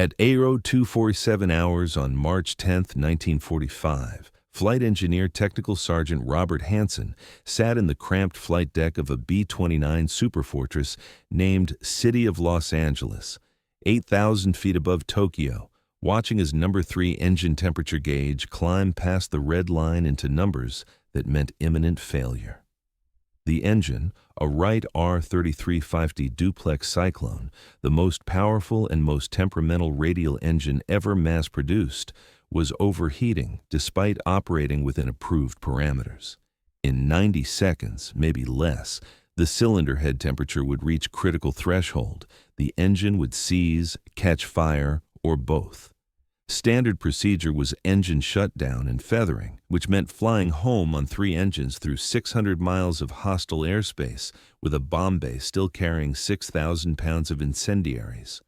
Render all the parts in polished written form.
At Aero 247 hours on March 10, 1945, Flight Engineer Technical Sergeant Robert Hansen sat in the cramped flight deck of a B-29 Superfortress named City of Los Angeles, 8,000 feet above Tokyo, watching his number 3 engine temperature gauge climb past the red line into numbers that meant imminent failure. The engine, a Wright R-3350 duplex Cyclone, the most powerful and most temperamental radial engine ever mass-produced, was overheating despite operating within approved parameters. In 90 seconds, maybe less, the cylinder head temperature would reach critical threshold. The engine would seize, catch fire, or both. Standard procedure was engine shutdown and feathering, which meant flying home on 3 engines through 600 miles of hostile airspace with a bomb bay still carrying 6,000 pounds of incendiaries.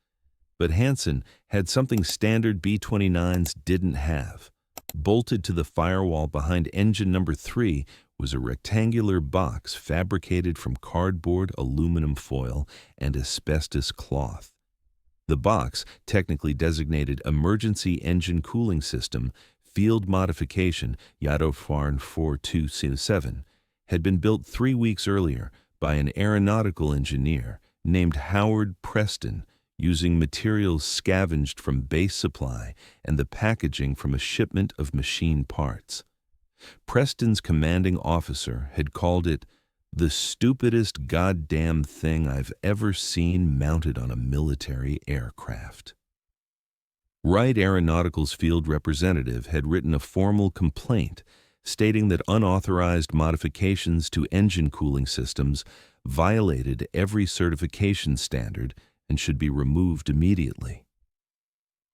But Hansen had something standard B-29s didn't have. Bolted to the firewall behind engine number 3 was a rectangular box fabricated from cardboard, aluminum foil, and asbestos cloth. The box, technically designated Emergency Engine Cooling System, Field Modification, Yadoffarn 4207, had been built 3 weeks earlier by an aeronautical engineer named Howard Preston, using materials scavenged from base supply and the packaging from a shipment of machine parts. Preston's commanding officer had called it the stupidest goddamn thing I've ever seen mounted on a military aircraft. Wright Aeronautical's field representative had written a formal complaint stating that unauthorized modifications to engine cooling systems violated every certification standard and should be removed immediately.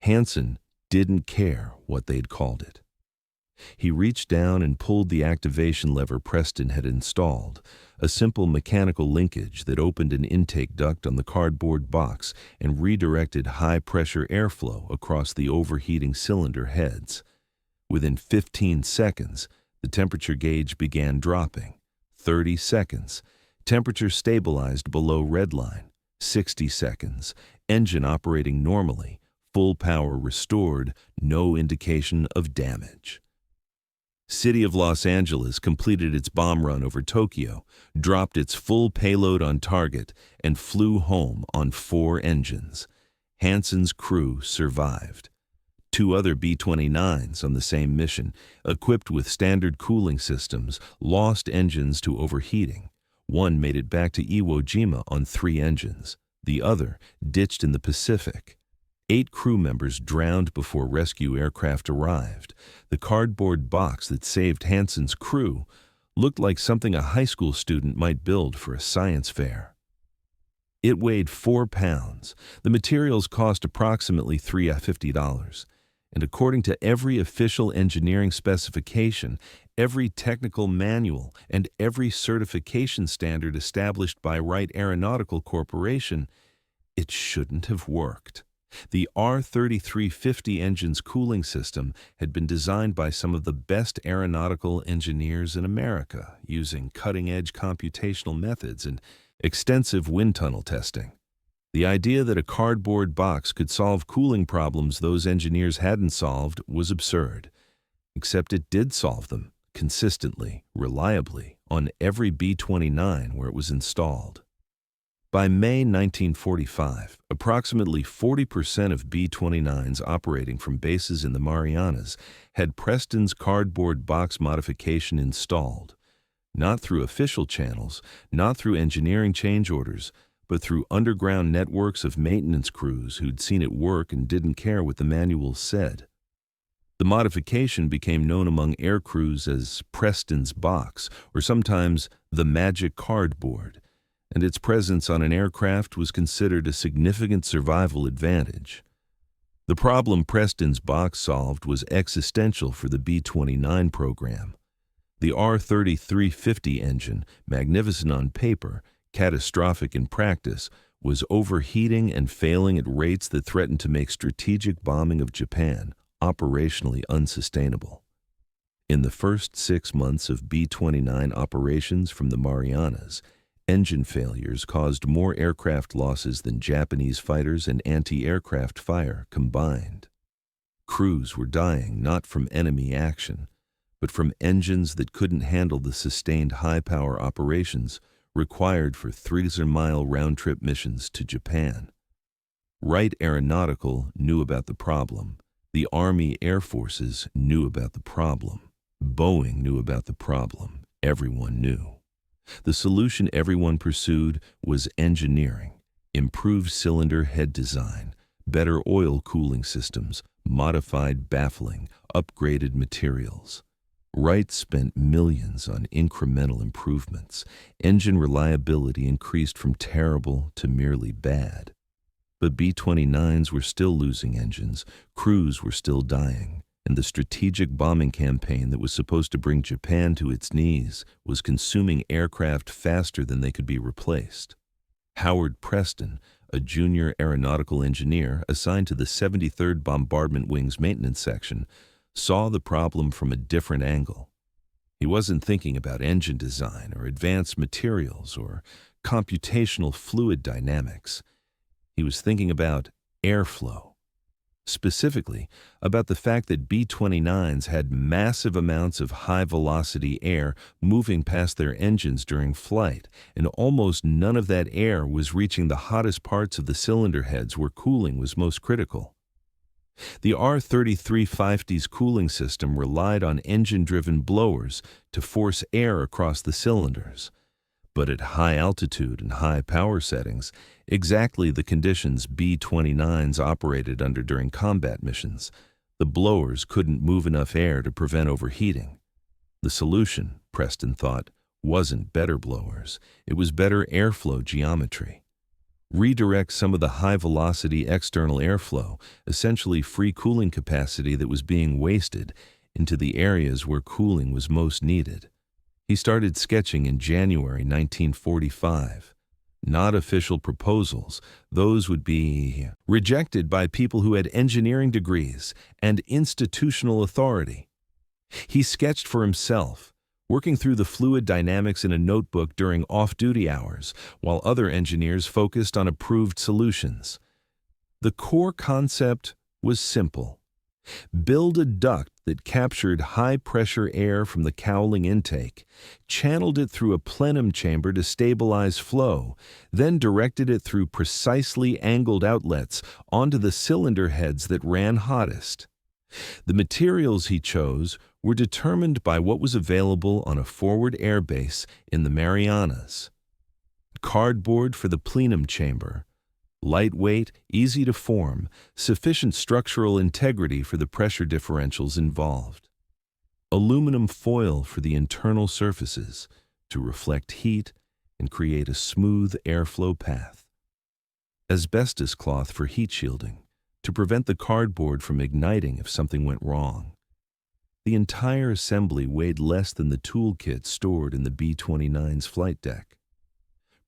Hansen didn't care what they'd called it. He reached down and pulled the activation lever Preston had installed, a simple mechanical linkage that opened an intake duct on the cardboard box and redirected high-pressure airflow across the overheating cylinder heads. Within 15 seconds, the temperature gauge began dropping. 30 seconds, temperature stabilized below redline. 60 seconds, engine operating normally, full power restored, no indication of damage. City of Los Angeles completed its bomb run over Tokyo, dropped its full payload on target, and flew home on 4 engines. Hansen's crew survived. 2 other B-29s on the same mission, equipped with standard cooling systems, lost engines to overheating. One made it back to Iwo Jima on 3 engines. The other ditched in the Pacific. 8 crew members drowned before rescue aircraft arrived. The cardboard box that saved Hansen's crew looked like something a high school student might build for a science fair. It weighed 4 pounds. The materials cost approximately $350. And according to every official engineering specification, every technical manual, and every certification standard established by Wright Aeronautical Corporation, it shouldn't have worked. The R-3350 engine's cooling system had been designed by some of the best aeronautical engineers in America, using cutting-edge computational methods and extensive wind tunnel testing. The idea that a cardboard box could solve cooling problems those engineers hadn't solved was absurd. Except it did solve them, consistently, reliably, on every B-29 where it was installed. By May 1945, approximately 40% of B-29s operating from bases in the Marianas had Preston's cardboard box modification installed, not through official channels, not through engineering change orders, but through underground networks of maintenance crews who'd seen it work and didn't care what the manuals said. The modification became known among air crews as Preston's box, or sometimes the magic cardboard, and its presence on an aircraft was considered a significant survival advantage. The problem Preston's box solved was existential for the B-29 program. The R-3350 engine, magnificent on paper, catastrophic in practice, was overheating and failing at rates that threatened to make strategic bombing of Japan operationally unsustainable. In the first 6 months of B-29 operations from the Marianas, Engine failures caused more aircraft losses than Japanese fighters and anti-aircraft fire combined. Crews were dying not from enemy action, but from engines that couldn't handle the sustained high-power operations required for 3,000-mile round-trip missions to Japan. Wright Aeronautical knew about the problem. The Army Air Forces knew about the problem. Boeing knew about the problem. Everyone knew. The solution everyone pursued was engineering, improved cylinder head design, better oil cooling systems, modified baffling, upgraded materials. Wright spent millions on incremental improvements. Engine reliability increased from terrible to merely bad. But B-29s were still losing engines, crews were still dying, and the strategic bombing campaign that was supposed to bring Japan to its knees was consuming aircraft faster than they could be replaced. Howard Preston, a junior aeronautical engineer assigned to the 73rd Bombardment Wing's maintenance section, saw the problem from a different angle. He wasn't thinking about engine design or advanced materials or computational fluid dynamics. He was thinking about airflow. Specifically, about the fact that B-29s had massive amounts of high-velocity air moving past their engines during flight, and almost none of that air was reaching the hottest parts of the cylinder heads where cooling was most critical. The R-3350's cooling system relied on engine-driven blowers to force air across the cylinders. But at high altitude and high power settings, exactly the conditions B-29s operated under during combat missions, the blowers couldn't move enough air to prevent overheating. The solution, Preston thought, wasn't better blowers, it was better airflow geometry. Redirect some of the high-velocity external airflow, essentially free cooling capacity that was being wasted, into the areas where cooling was most needed. He started sketching in January 1945. Not official proposals, those would be rejected by people who had engineering degrees and institutional authority. He sketched for himself, working through the fluid dynamics in a notebook during off-duty hours, while other engineers focused on approved solutions. The core concept was simple. Build a duct that captured high-pressure air from the cowling intake, channeled it through a plenum chamber to stabilize flow, then directed it through precisely angled outlets onto the cylinder heads that ran hottest. The materials he chose were determined by what was available on a forward air base in the Marianas. Cardboard for the plenum chamber, lightweight, easy to form, sufficient structural integrity for the pressure differentials involved. Aluminum foil for the internal surfaces to reflect heat and create a smooth airflow path. Asbestos cloth for heat shielding to prevent the cardboard from igniting if something went wrong. The entire assembly weighed less than the toolkit stored in the B-29's flight deck.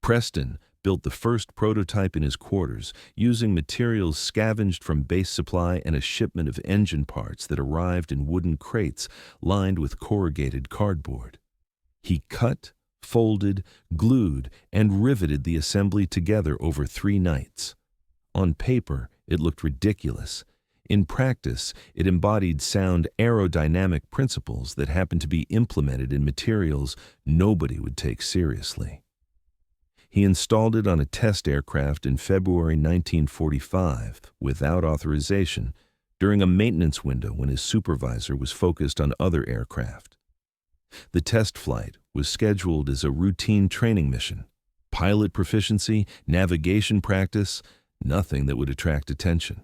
Preston built the first prototype in his quarters using materials scavenged from base supply and a shipment of engine parts that arrived in wooden crates lined with corrugated cardboard. He cut, folded, glued, and riveted the assembly together over 3 nights. On paper, it looked ridiculous. In practice, it embodied sound aerodynamic principles that happened to be implemented in materials nobody would take seriously. He installed it on a test aircraft in February 1945 without authorization during a maintenance window when his supervisor was focused on other aircraft. The test flight was scheduled as a routine training mission. Pilot proficiency, navigation practice, nothing that would attract attention.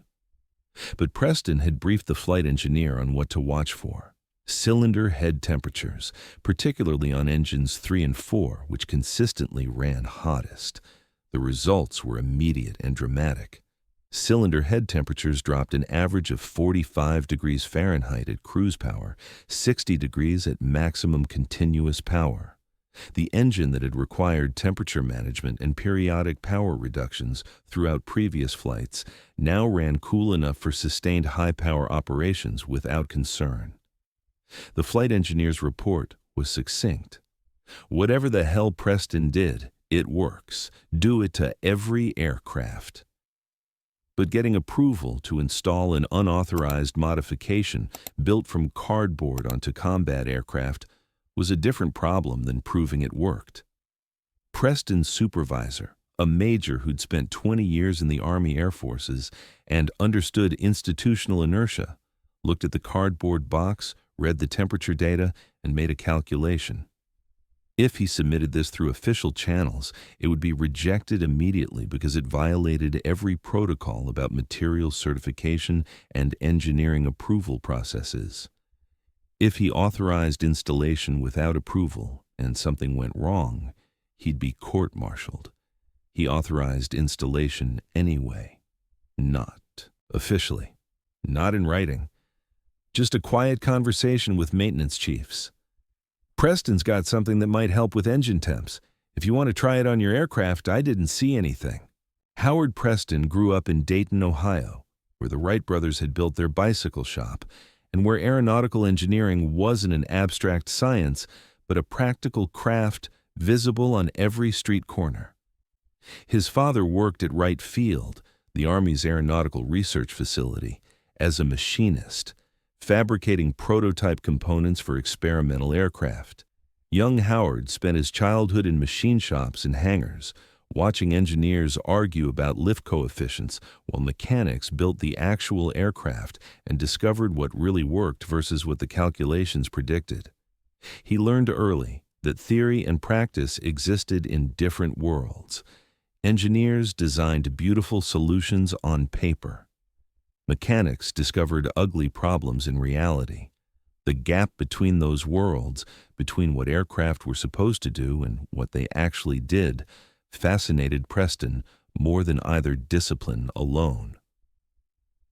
But Preston had briefed the flight engineer on what to watch for. Cylinder head temperatures, particularly on engines 3 and 4, which consistently ran hottest. The results were immediate and dramatic. Cylinder head temperatures dropped an average of 45 degrees Fahrenheit at cruise power, 60 degrees at maximum continuous power. The engine that had required temperature management and periodic power reductions throughout previous flights now ran cool enough for sustained high-power operations without concern. The flight engineer's report was succinct. Whatever the hell Preston did, It works. Do it to every aircraft. But getting approval to install an unauthorized modification built from cardboard onto combat aircraft was a different problem than proving it worked. Preston's supervisor, a major who'd spent 20 years in the Army Air Forces and understood institutional inertia, looked at the cardboard box, read the temperature data, and made a calculation. If he submitted this through official channels, it would be rejected immediately because it violated every protocol about material certification and engineering approval processes. If he authorized installation without approval and something went wrong, he'd be court-martialed. He authorized installation anyway. Not officially. Not in writing. Just a quiet conversation with maintenance chiefs. Preston's got something that might help with engine temps. If you want to try it on your aircraft, I didn't see anything. Howard Preston grew up in Dayton, Ohio, where the Wright brothers had built their bicycle shop, and where aeronautical engineering wasn't an abstract science, but a practical craft visible on every street corner. His father worked at Wright Field, the Army's aeronautical research facility, as a machinist, fabricating prototype components for experimental aircraft. Young Howard spent his childhood in machine shops and hangars, watching engineers argue about lift coefficients while mechanics built the actual aircraft and discovered what really worked versus what the calculations predicted. He learned early that theory and practice existed in different worlds. Engineers designed beautiful solutions on paper. Mechanics discovered ugly problems in reality. The gap between those worlds, between what aircraft were supposed to do and what they actually did, fascinated Preston more than either discipline alone.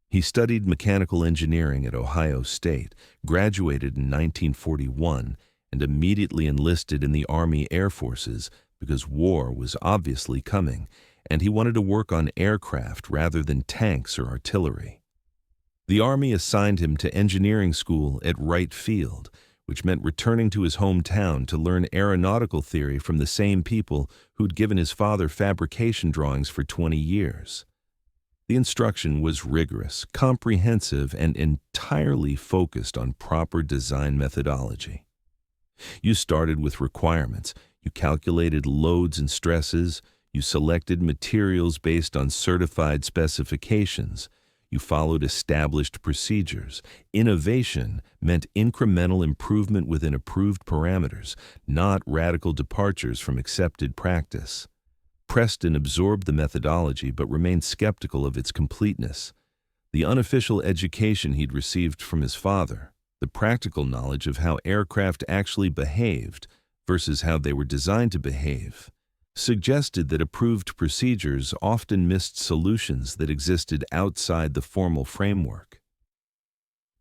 He studied mechanical engineering at Ohio State, graduated in 1941, and immediately enlisted in the Army Air Forces because war was obviously coming, and he wanted to work on aircraft rather than tanks or artillery. The Army assigned him to engineering school at Wright Field, which meant returning to his hometown to learn aeronautical theory from the same people who'd given his father fabrication drawings for 20 years. The instruction was rigorous, comprehensive, and entirely focused on proper design methodology. You started with requirements. You calculated loads and stresses. You selected materials based on certified specifications. You followed established procedures. Innovation meant incremental improvement within approved parameters, not radical departures from accepted practice. Preston absorbed the methodology but remained skeptical of its completeness. The unofficial education he'd received from his father, the practical knowledge of how aircraft actually behaved versus how they were designed to behave, suggested that approved procedures often missed solutions that existed outside the formal framework.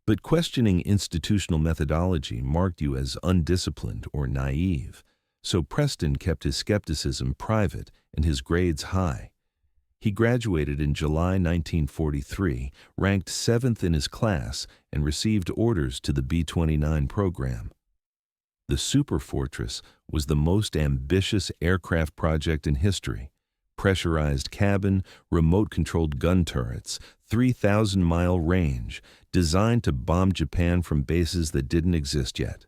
But questioning institutional methodology marked you as undisciplined or naive, so Preston kept his skepticism private and his grades high. He graduated in July 1943, ranked 7th in his class, and received orders to the B-29 program. The Superfortress was the most ambitious aircraft project in history. Pressurized cabin, remote-controlled gun turrets, 3,000-mile range, designed to bomb Japan from bases that didn't exist yet.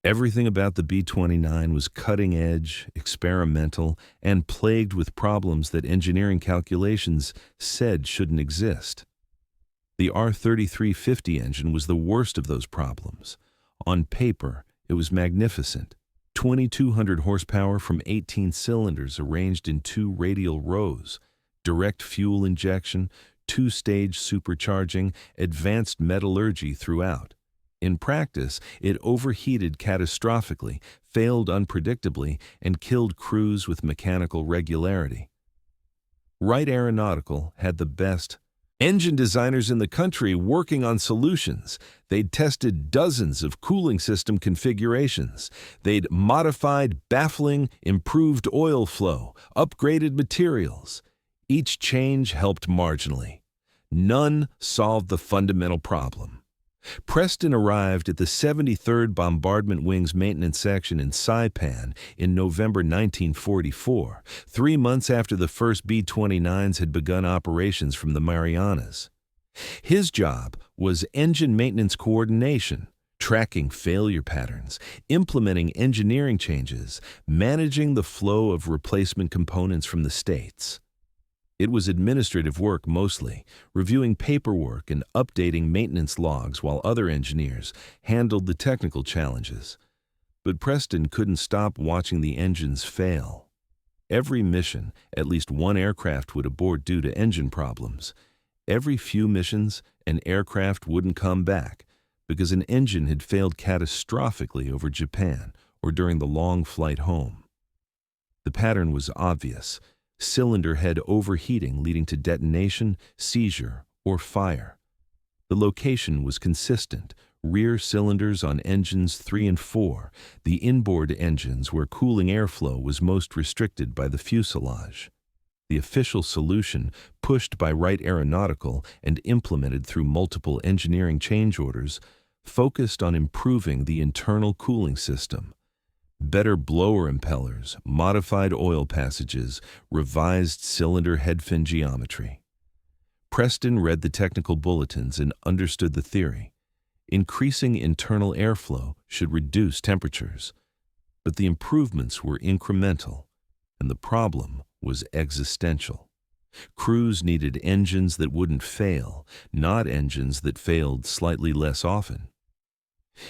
Everything about the B-29 was cutting-edge, experimental, and plagued with problems that engineering calculations said shouldn't exist. The R-3350 engine was the worst of those problems. On paper, it was magnificent. 2,200 horsepower from 18 cylinders arranged in 2 radial rows, direct fuel injection, 2-stage supercharging, advanced metallurgy throughout. In practice, it overheated catastrophically, failed unpredictably, and killed crews with mechanical regularity. Wright Aeronautical had the best engine designers in the country working on solutions. They'd tested dozens of cooling system configurations. They'd modified baffling, improved oil flow, upgraded materials. Each change helped marginally. None solved the fundamental problem. Preston arrived at the 73rd Bombardment Wing's maintenance section in Saipan in November 1944, 3 months after the first B-29s had begun operations from the Marianas. His job was engine maintenance coordination, tracking failure patterns, implementing engineering changes, managing the flow of replacement components from the States. It was administrative work mostly, reviewing paperwork and updating maintenance logs while other engineers handled the technical challenges. But Preston couldn't stop watching the engines fail. Every mission, at least one aircraft would abort due to engine problems. Every few missions, an aircraft wouldn't come back because an engine had failed catastrophically over Japan or during the long flight home. The pattern was obvious: cylinder head overheating leading to detonation, seizure, or fire. The location was consistent: rear cylinders on engines 3 and 4, the inboard engines where cooling airflow was most restricted by the fuselage. The official solution, pushed by Wright Aeronautical and implemented through multiple engineering change orders, focused on improving the internal cooling system. Better blower impellers, modified oil passages, revised cylinder head fin geometry. Preston read the technical bulletins and understood the theory. Increasing internal airflow should reduce temperatures. But the improvements were incremental, and the problem was existential. Crews needed engines that wouldn't fail, not engines that failed slightly less often.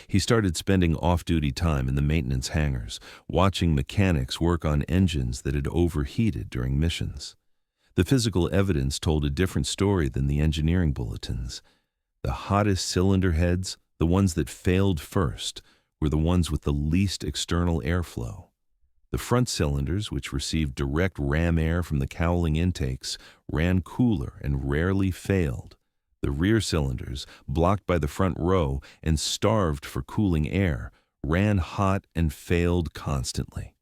He started spending off-duty time in the maintenance hangars, watching mechanics work on engines that had overheated during missions. The physical evidence told a different story than the engineering bulletins. The hottest cylinder heads, the ones that failed first, were the ones with the least external airflow. The front cylinders, which received direct ram air from the cowling intakes, ran cooler and rarely failed. The rear cylinders, blocked by the front row and starved for cooling air, ran hot and failed constantly.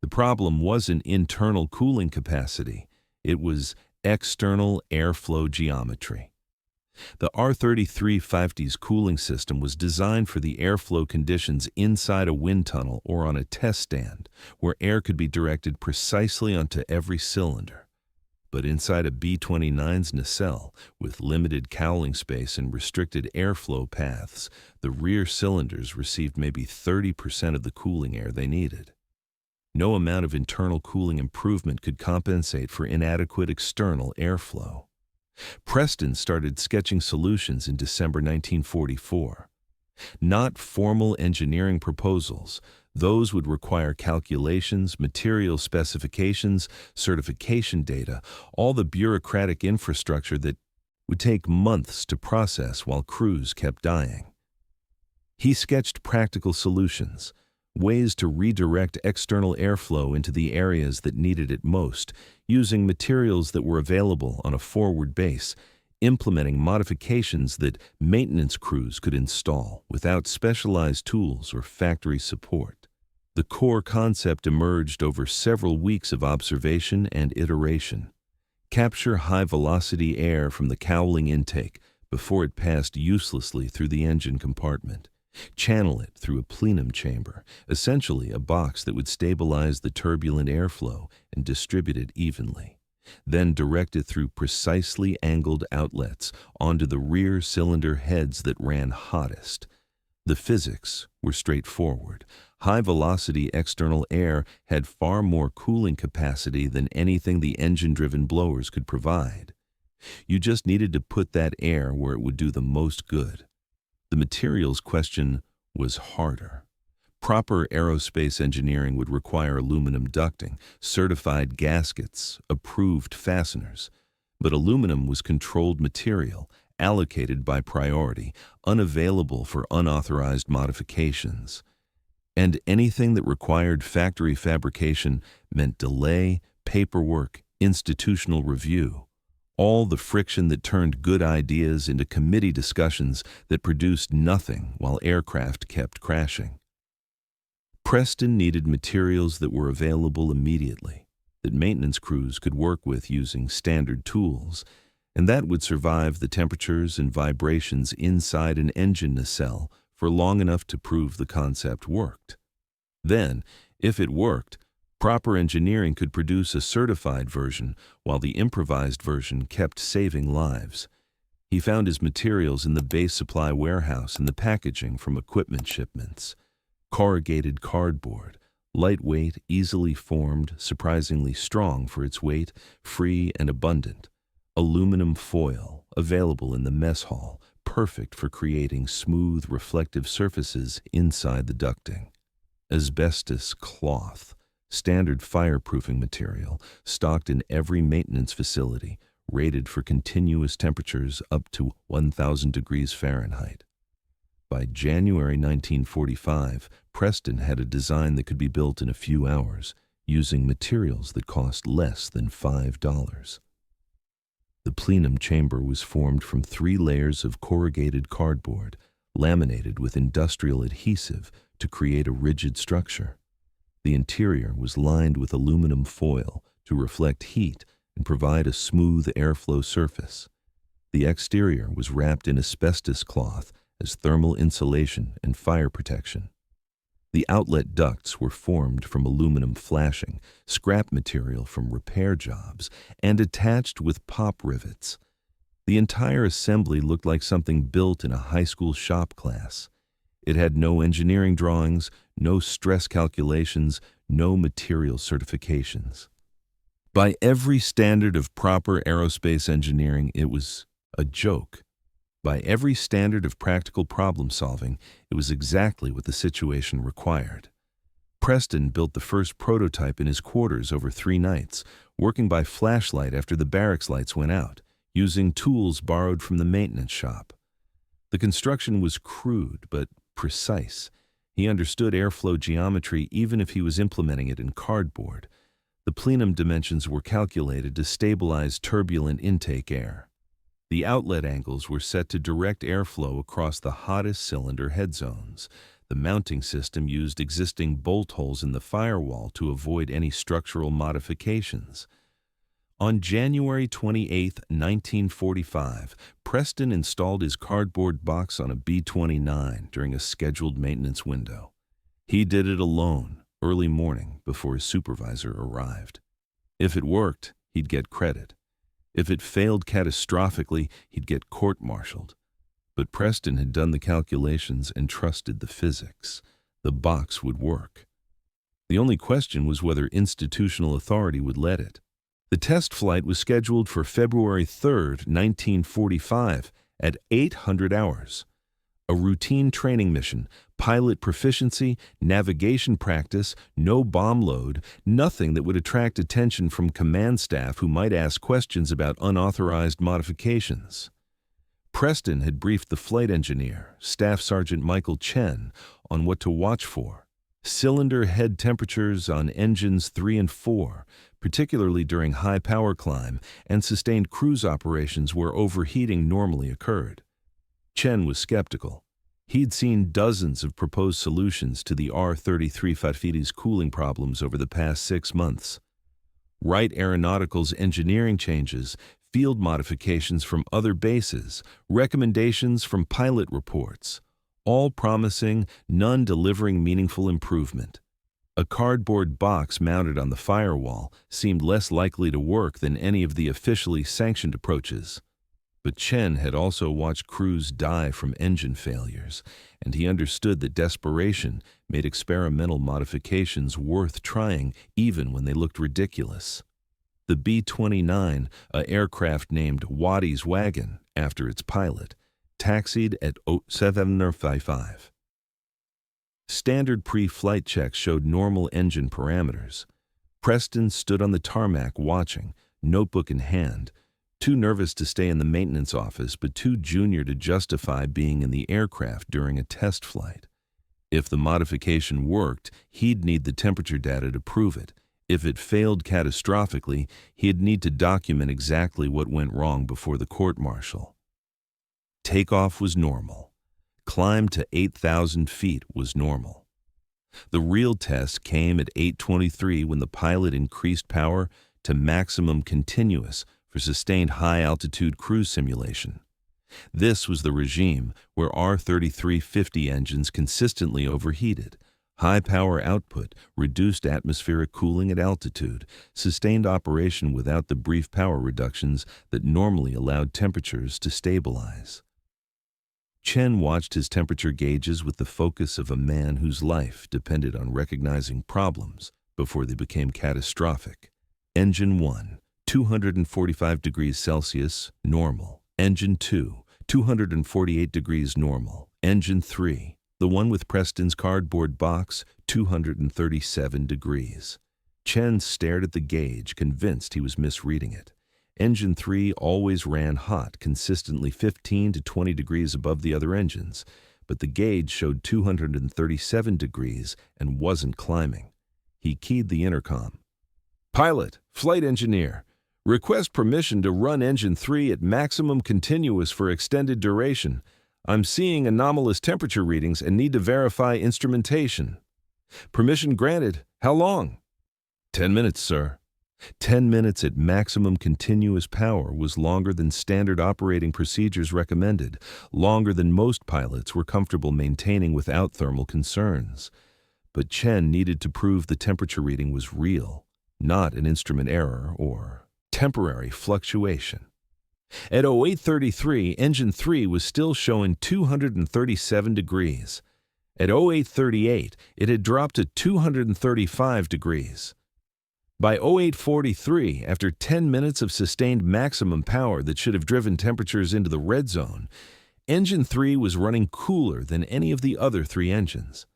The problem wasn't internal cooling capacity, it was external airflow geometry. The R-3350's cooling system was designed for the airflow conditions inside a wind tunnel or on a test stand, where air could be directed precisely onto every cylinder. But inside a B-29's nacelle, with limited cowling space and restricted airflow paths, the rear cylinders received maybe 30% of the cooling air they needed. No amount of internal cooling improvement could compensate for inadequate external airflow. Preston started sketching solutions in December 1944. Not formal engineering proposals. Those would require calculations, material specifications, certification data, all the bureaucratic infrastructure that would take months to process while crews kept dying. He sketched practical solutions, ways to redirect external airflow into the areas that needed it most, using materials that were available on a forward base, implementing modifications that maintenance crews could install without specialized tools or factory support. The core concept emerged over several weeks of observation and iteration. Capture high-velocity air from the cowling intake before it passed uselessly through the engine compartment. Channel it through a plenum chamber, essentially a box that would stabilize the turbulent airflow and distribute it evenly. Then direct it through precisely angled outlets onto the rear cylinder heads that ran hottest. The physics were straightforward. High-velocity external air had far more cooling capacity than anything the engine-driven blowers could provide. You just needed to put that air where it would do the most good. The materials question was harder. Proper aerospace engineering would require aluminum ducting, certified gaskets, approved fasteners. But aluminum was controlled material, allocated by priority, unavailable for unauthorized modifications. And anything that required factory fabrication meant delay, paperwork, institutional review. All the friction that turned good ideas into committee discussions that produced nothing while aircraft kept crashing. Preston needed materials that were available immediately, that maintenance crews could work with using standard tools, and that would survive the temperatures and vibrations inside an engine nacelle for long enough to prove the concept worked. Then, if it worked, proper engineering could produce a certified version while the improvised version kept saving lives. He found his materials in the base supply warehouse and the packaging from equipment shipments. Corrugated cardboard, lightweight, easily formed, surprisingly strong for its weight, free and abundant. Aluminum foil, available in the mess hall, perfect for creating smooth, reflective surfaces inside the ducting. Asbestos cloth, standard fireproofing material, stocked in every maintenance facility, rated for continuous temperatures up to 1,000 degrees Fahrenheit. By January 1945, Preston had a design that could be built in a few hours, using materials that cost less than $5. The plenum chamber was formed from 3 layers of corrugated cardboard, laminated with industrial adhesive to create a rigid structure. The interior was lined with aluminum foil to reflect heat and provide a smooth airflow surface. The exterior was wrapped in asbestos cloth as thermal insulation and fire protection. The outlet ducts were formed from aluminum flashing, scrap material from repair jobs, and attached with pop rivets. The entire assembly looked like something built in a high school shop class. It had no engineering drawings, no stress calculations, no material certifications. By every standard of proper aerospace engineering, it was a joke. By every standard of practical problem solving, it was exactly what the situation required. Preston built the first prototype in his quarters over 3 nights, working by flashlight after the barracks lights went out, using tools borrowed from the maintenance shop. The construction was crude but precise. He understood airflow geometry even if he was implementing it in cardboard. The plenum dimensions were calculated to stabilize turbulent intake air. The outlet angles were set to direct airflow across the hottest cylinder head zones. The mounting system used existing bolt holes in the firewall to avoid any structural modifications. On January 28, 1945, Preston installed his cardboard box on a B-29 during a scheduled maintenance window. He did it alone, early morning, before his supervisor arrived. If it worked, he'd get credit. If it failed catastrophically, he'd get court-martialed. But Preston had done the calculations and trusted the physics. The box would work. The only question was whether institutional authority would let it. The test flight was scheduled for February 3, 1945, at 800 hours. A routine training mission, pilot proficiency, navigation practice, no bomb load, nothing that would attract attention from command staff who might ask questions about unauthorized modifications. Preston had briefed the flight engineer, Staff Sergeant Michael Chen, on what to watch for. Cylinder head temperatures on engines 3 and 4, particularly during high power climb and sustained cruise operations where overheating normally occurred. Chen was skeptical. He'd seen dozens of proposed solutions to the R-33 Farfidi's cooling problems over the past 6 months. Wright Aeronautical's engineering changes, field modifications from other bases, recommendations from pilot reports, all promising, none delivering meaningful improvement. A cardboard box mounted on the firewall seemed less likely to work than any of the officially sanctioned approaches. But Chen had also watched crews die from engine failures, and he understood that desperation made experimental modifications worth trying even when they looked ridiculous. The B-29, an aircraft named Waddy's Wagon after its pilot, taxied at 0755. Standard pre-flight checks showed normal engine parameters. Preston stood on the tarmac watching, notebook in hand, too nervous to stay in the maintenance office, but too junior to justify being in the aircraft during a test flight. If the modification worked, he'd need the temperature data to prove it. If it failed catastrophically, he'd need to document exactly what went wrong before the court-martial. Takeoff was normal. Climb to 8,000 feet was normal. The real test came at 8:23 when the pilot increased power to maximum continuous for sustained high-altitude cruise simulation. This was the regime where R-3350 engines consistently overheated. High power output, reduced atmospheric cooling at altitude, sustained operation without the brief power reductions that normally allowed temperatures to stabilize. Chen watched his temperature gauges with the focus of a man whose life depended on recognizing problems before they became catastrophic. Engine 1, 245 degrees Celsius, normal. Engine 2, 248 degrees normal. Engine 3, the one with Preston's cardboard box, 237 degrees. Chen stared at the gauge, convinced he was misreading it. Engine 3 always ran hot, consistently 15 to 20 degrees above the other engines, but the gauge showed 237 degrees and wasn't climbing. He keyed the intercom. "Pilot, flight engineer, request permission to run engine 3 at maximum continuous for extended duration. I'm seeing anomalous temperature readings and need to verify instrumentation." "Permission granted. How long?" 10 minutes, sir." 10 minutes at maximum continuous power was longer than standard operating procedures recommended, longer than most pilots were comfortable maintaining without thermal concerns. But Chen needed to prove the temperature reading was real, not an instrument error or temporary fluctuation. At 0833, engine 3 was still showing 237 degrees. At 0838, it had dropped to 235 degrees. By 0843, after 10 minutes of sustained maximum power that should have driven temperatures into the red zone, engine 3 was running cooler than any of the other 3 engines.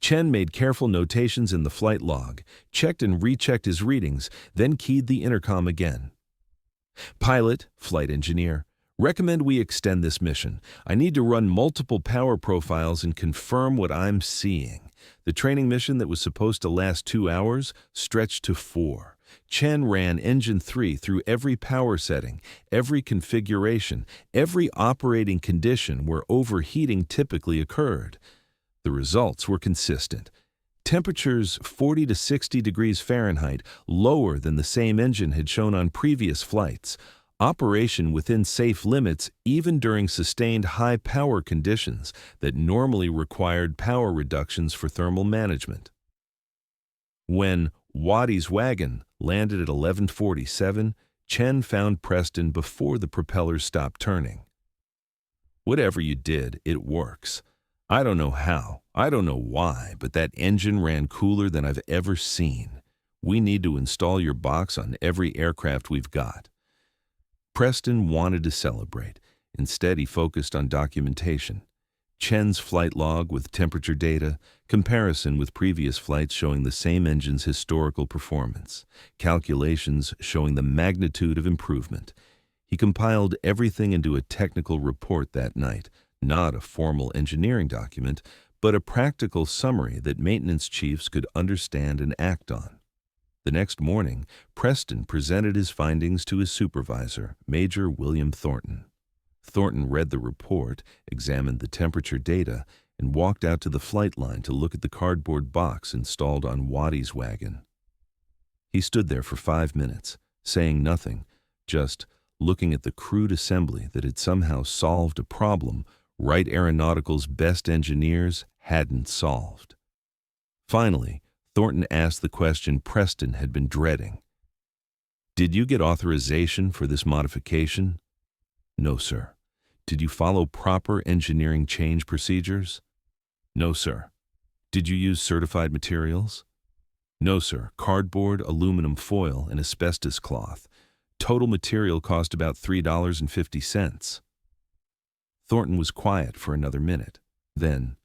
Chen made careful notations in the flight log, checked and rechecked his readings, then keyed the intercom again. "Pilot, flight engineer, recommend we extend this mission. I need to run multiple power profiles and confirm what I'm seeing." The training mission that was supposed to last 2 hours stretched to 4. Chen ran engine 3 through every power setting, every configuration, every operating condition where overheating typically occurred. The results were consistent. Temperatures 40 to 60 degrees Fahrenheit, lower than the same engine had shown on previous flights. Operation within safe limits even during sustained high-power conditions that normally required power reductions for thermal management. When WWII's wagon landed at 11:47, Chen found Preston before the propellers stopped turning. "Whatever you did, it works. I don't know how, I don't know why, but that engine ran cooler than I've ever seen. We need to install your box on every aircraft we've got." Preston wanted to celebrate. Instead, he focused on documentation. Chen's flight log with temperature data, comparison with previous flights showing the same engine's historical performance, calculations showing the magnitude of improvement. He compiled everything into a technical report that night, not a formal engineering document, but a practical summary that maintenance chiefs could understand and act on. The next morning, Preston presented his findings to his supervisor, Major William Thornton. Thornton read the report, examined the temperature data, and walked out to the flight line to look at the cardboard box installed on WWII's wagon. He stood there for 5 minutes, saying nothing, just looking at the crude assembly that had somehow solved a problem Wright Aeronautical's best engineers hadn't solved. Finally, Thornton asked the question Preston had been dreading. "Did you get authorization for this modification?" "No, sir." "Did you follow proper engineering change procedures?" "No, sir." "Did you use certified materials?" "No, sir. Cardboard, aluminum foil, and asbestos cloth. Total material cost about $3.50. Thornton was quiet for another minute. Then,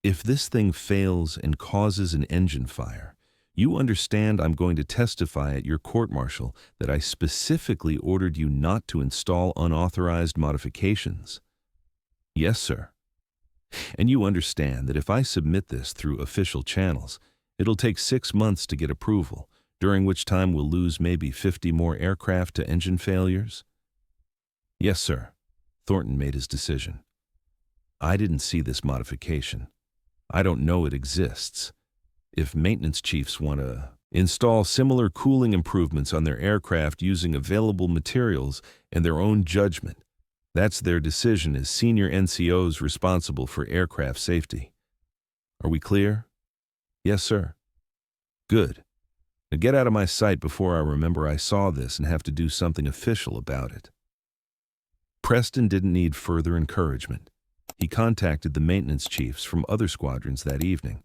"If this thing fails and causes an engine fire, you understand I'm going to testify at your court-martial that I specifically ordered you not to install unauthorized modifications." "Yes, sir." "And you understand that if I submit this through official channels, it'll take 6 months to get approval, during which time we'll lose maybe 50 more aircraft to engine failures?" "Yes, sir." Thornton made his decision. "I didn't see this modification. I don't know it exists. If maintenance chiefs want to install similar cooling improvements on their aircraft using available materials and their own judgment. That's their decision as senior NCOs responsible for aircraft safety. Are we clear? Yes, sir. Good. Now get out of my sight before I remember I saw this and have to do something official about it. Preston didn't need further encouragement. He contacted the maintenance chiefs from other squadrons that evening.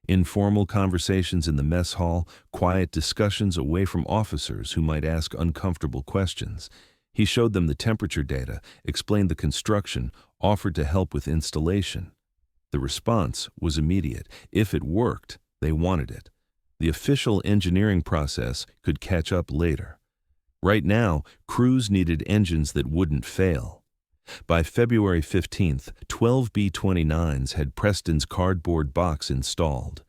Informal conversations in the mess hall, quiet discussions away from officers who might ask uncomfortable questions. He showed them the temperature data, explained the construction, offered to help with installation. The response was immediate. If it worked, they wanted it. The official engineering process could catch up later. Right now, crews needed engines that wouldn't fail. By February 15th, 12 B-29s had Preston's cardboard box installed.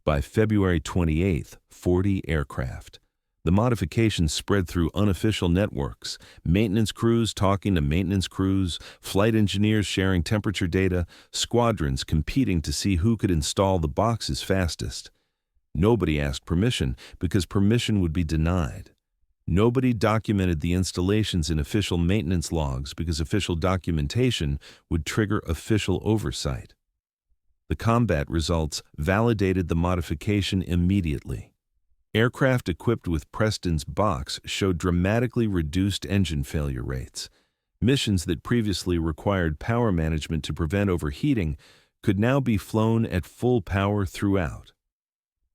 By February 28th, 40 aircraft. The modifications spread through unofficial networks, maintenance crews talking to maintenance crews, flight engineers sharing temperature data, squadrons competing to see who could install the boxes fastest. Nobody asked permission because permission would be denied. Nobody documented the installations in official maintenance logs because official documentation would trigger official oversight. The combat results validated the modification immediately. Aircraft equipped with Preston's box showed dramatically reduced engine failure rates. Missions that previously required power management to prevent overheating could now be flown at full power throughout.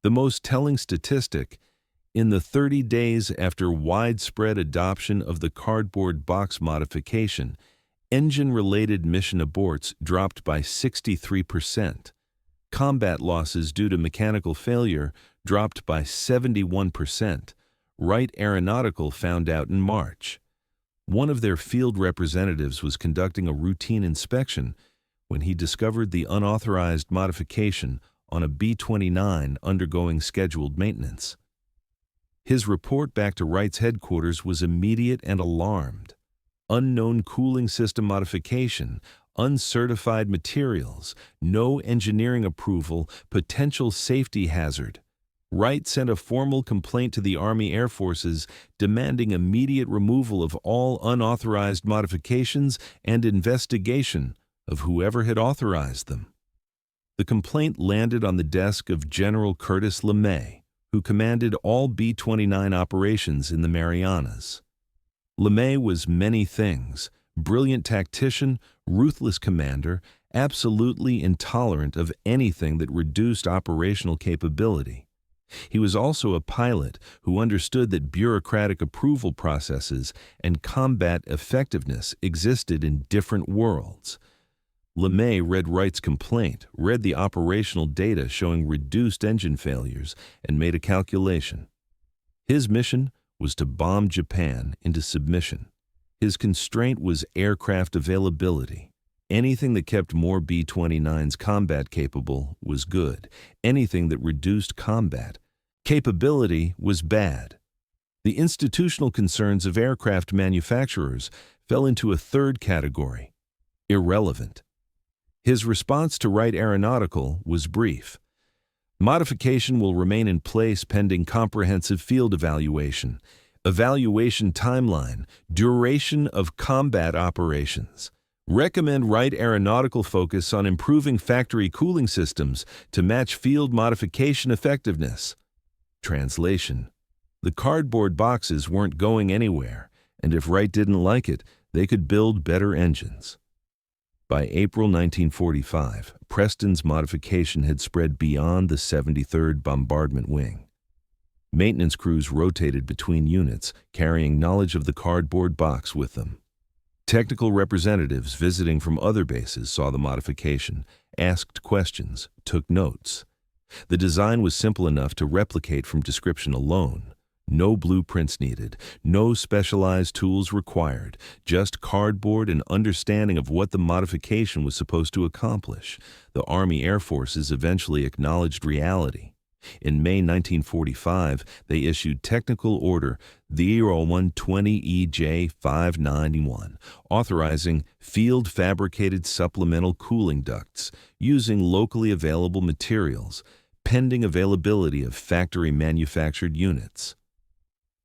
The most telling statistic: in the 30 days after widespread adoption of the cardboard box modification, engine-related mission aborts dropped by 63%. Combat losses due to mechanical failure dropped by 71%. Wright Aeronautical found out in March. One of their field representatives was conducting a routine inspection when he discovered the unauthorized modification on a B-29 undergoing scheduled maintenance. His report back to Wright's headquarters was immediate and alarmed. Unknown cooling system modification, uncertified materials, no engineering approval, potential safety hazard. Wright sent a formal complaint to the Army Air Forces demanding immediate removal of all unauthorized modifications and investigation of whoever had authorized them. The complaint landed on the desk of General Curtis LeMay, who commanded all B-29 operations in the Marianas. LeMay was many things: brilliant tactician, ruthless commander, absolutely intolerant of anything that reduced operational capability. He was also a pilot who understood that bureaucratic approval processes and combat effectiveness existed in different worlds. LeMay read Wright's complaint, read the operational data showing reduced engine failures, and made a calculation. His mission was to bomb Japan into submission. His constraint was aircraft availability. Anything that kept more B-29s combat capable was good. Anything that reduced combat capability was bad. The institutional concerns of aircraft manufacturers fell into a third category: irrelevant. His response to Wright Aeronautical was brief. Modification will remain in place pending comprehensive field evaluation. Evaluation timeline, duration of combat operations. Recommend Wright Aeronautical focus on improving factory cooling systems to match field modification effectiveness. Translation: the cardboard boxes weren't going anywhere, and if Wright didn't like it, they could build better engines. By April 1945, Preston's modification had spread beyond the 73rd Bombardment Wing. Maintenance crews rotated between units, carrying knowledge of the cardboard box with them. Technical representatives visiting from other bases saw the modification, asked questions, took notes. The design was simple enough to replicate from description alone. No blueprints needed, no specialized tools required, just cardboard and understanding of what the modification was supposed to accomplish. The Army Air Forces eventually acknowledged reality. In May 1945, they issued Technical Order 0120EJ591, authorizing field-fabricated supplemental cooling ducts using locally available materials, pending availability of factory-manufactured units.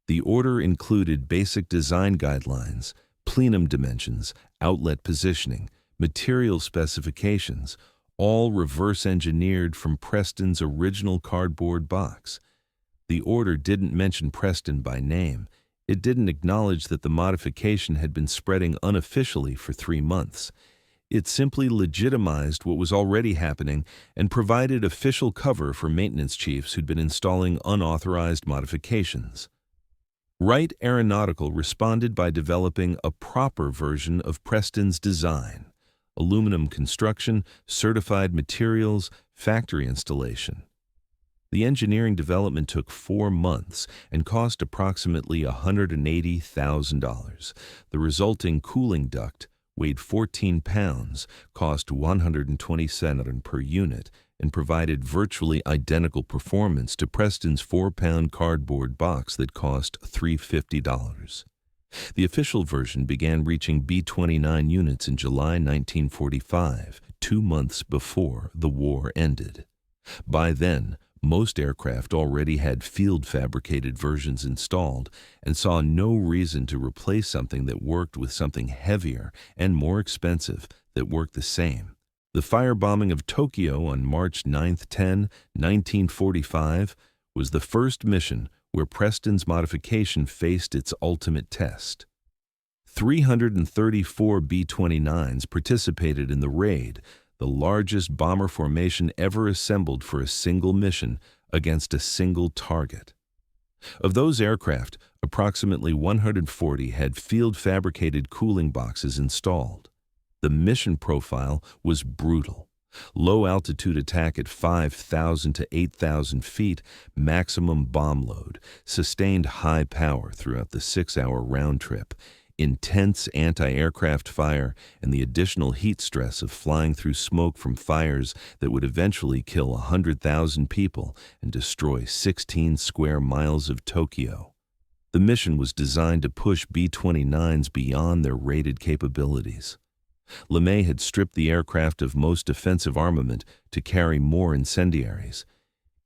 The order included basic design guidelines, plenum dimensions, outlet positioning, material specifications, all reverse-engineered from Preston's original cardboard box. The order didn't mention Preston by name. It didn't acknowledge that the modification had been spreading unofficially for 3 months. It simply legitimized what was already happening and provided official cover for maintenance chiefs who'd been installing unauthorized modifications. Wright Aeronautical responded by developing a proper version of Preston's design: aluminum construction, certified materials, factory installation. The engineering development took 4 months and cost approximately $180,000. The resulting cooling duct weighed 14 pounds, cost $127 per unit, and provided virtually identical performance to Preston's 4-pound cardboard box that cost $350. The official version began reaching B-29 units in July 1945, 2 months before the war ended. By then, most aircraft already had field-fabricated versions installed and saw no reason to replace something that worked with something heavier and more expensive that worked the same. The firebombing of Tokyo on March 9–10, 1945 was the first mission where Preston's modification faced its ultimate test. 334 B-29s participated in the raid, the largest bomber formation ever assembled for a single mission against a single target. Of those aircraft, approximately 140 had field-fabricated cooling boxes installed. The mission profile was brutal. Low-altitude attack at 5,000 to 8,000 feet, maximum bomb load, sustained high power throughout the 6-hour round trip, intense anti-aircraft fire, and the additional heat stress of flying through smoke from fires that would eventually kill 100,000 people and destroy 16 square miles of Tokyo. The mission was designed to push B-29s beyond their rated capabilities. LeMay had stripped the aircraft of most defensive armament to carry more incendiaries.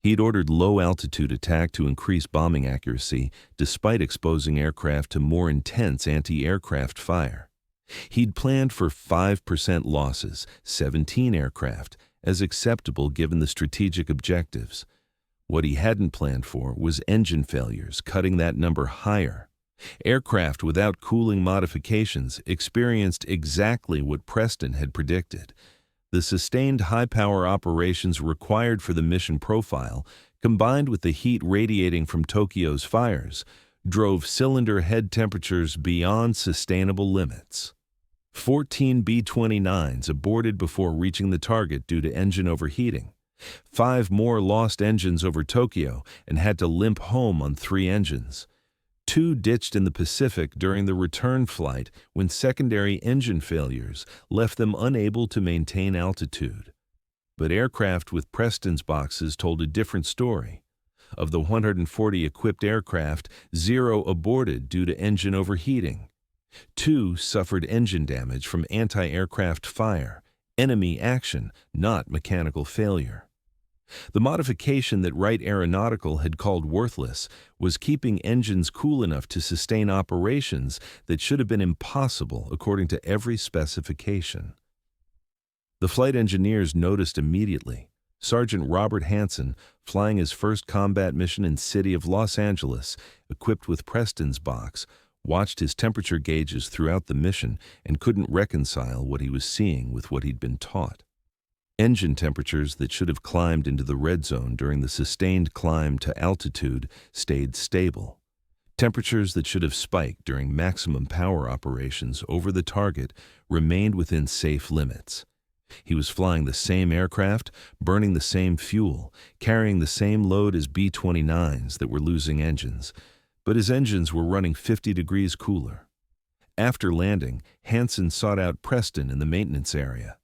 He'd ordered low-altitude attack to increase bombing accuracy, despite exposing aircraft to more intense anti-aircraft fire. He'd planned for 5% losses, 17 aircraft, as acceptable given the strategic objectives. What he hadn't planned for was engine failures, cutting that number higher. Aircraft without cooling modifications experienced exactly what Preston had predicted. The sustained high-power operations required for the mission profile, combined with the heat radiating from Tokyo's fires, drove cylinder head temperatures beyond sustainable limits. 14 B-29s aborted before reaching the target due to engine overheating. 5 more lost engines over Tokyo and had to limp home on 3 engines. 2 ditched in the Pacific during the return flight when secondary engine failures left them unable to maintain altitude. But aircraft with Preston's boxes told a different story. Of the 140 equipped aircraft, 0 aborted due to engine overheating. 2 suffered engine damage from anti-aircraft fire, enemy action, not mechanical failure. The modification that Wright Aeronautical had called worthless was keeping engines cool enough to sustain operations that should have been impossible according to every specification. The flight engineers noticed immediately. Sergeant Robert Hansen, flying his first combat mission in city of Los Angeles, equipped with Preston's box, watched his temperature gauges throughout the mission and couldn't reconcile what he was seeing with what he'd been taught. Engine temperatures that should have climbed into the red zone during the sustained climb to altitude stayed stable. Temperatures that should have spiked during maximum power operations over the target remained within safe limits. He was flying the same aircraft, burning the same fuel, carrying the same load as B-29s that were losing engines, but his engines were running 50 degrees cooler. After landing, Hansen sought out Preston in the maintenance area.